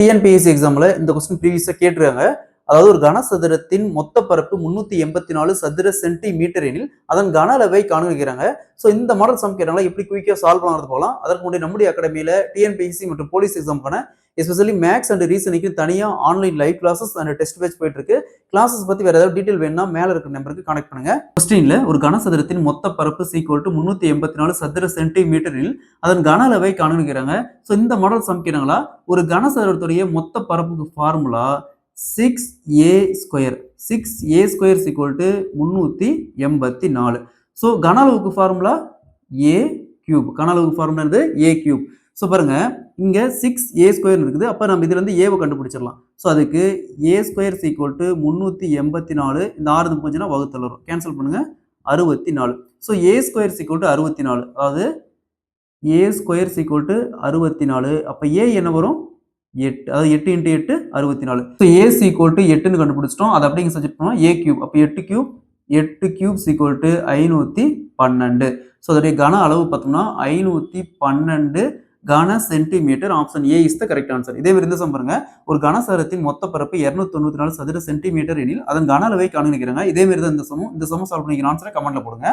TNPSC எக்ஸாம்ல இந்த question ப்ரீவியஸா கேட்டிருக்காங்க. அதாவது ஒரு கனசதுரத்தின் மொத்த பரப்பு 384 சதுர சென்டிமீட்டர் எனில் அதன் கன அளவை காண்கிறாங்க. ஸோ இந்த மாடல் சம் கேட்டாங்களா எப்படி குயிக்கா சால்வ் பண்ணுறது போகலாம். அதற்கு முன்னாடி நம்முடைய அகாடமியில டிஎன்பிஎஸ்சி மற்றும் போலீஸ் எக்ஸாம்க்கான எஸ்பெஷலி மேக்ஸ் அண்ட் ரீசனிங்க்கு தனியா online live classes and test batch போயிட்டு இருக்கு. கிளாஸஸ் பத்தி வேற ஏதாவது டீடைல் வேணும்னா மேல இருக்கிற நம்பருக்கு கான்டாக்ட் பண்ணுங்க. கொஸ்டின்ல ஒரு கனசதுரத்தின் மொத்த பரப்பு ஈக்குவல் டு 384 சதுர சென்டிமீட்டரில் அதன் கன அளவை காண்கிறாங்க. ஸோ இந்த மாடல் சம் கேட்டாங்களா ஒரு கனசதுரத்துடைய மொத்த பரப்புக்கு formula 6a square 6a square equal to 384. So கன அளவுக்கு ஃபார்முலா a கியூப். கன அளவுக்கு ஃபார்முலா என்னது a கியூப். ஸோ பாருங்க இங்க 6a ஸ்கொயர் இருக்குது. அப்ப நம்ம இதுல இருந்து a கண்டுபிடிச்சிடலாம். ஸோ அதுக்கு a ஸ்கொயர் ஈக்குவல் டு 384. இந்த 6 போச்சுன்னா வகுத்தல் வரும். கேன்சல் பண்ணுங்க 64. So a square equal to 64. அதாவது a ஸ்கொயர் ஈக்குவல் டு 64. அப்ப a என்ன வரும் 8. அதாவது 8 × 8 64. ஸோ a ஈக்குவல் டு 8ன்னு கண்டுபிடிச்சிட்டோம். அதை அப்படிங்க சப்ஜெக்ட் பண்ணுவோம் a கியூப். அப்ப 8 கியூப் ஈக்குவல் டு 512. ஸோ அதோடைய கன அளவு பார்த்தோம்னா 512 கன centimetre. Option A is the correct answer. இதே மாதிரி இந்த சம் பாருங்க ஒரு கனசதுரத்தின் மொத்த பரப்பு 294 சதுர சென்டிமீட்டர் எனில் அதன் கன அளவை காண்கிறாங்க. இதே மாதிரி தான் இந்த சமம் சால்வ் பண்ணிக்கிற ஆன்சரை கமெண்ட்ல போடுங்க.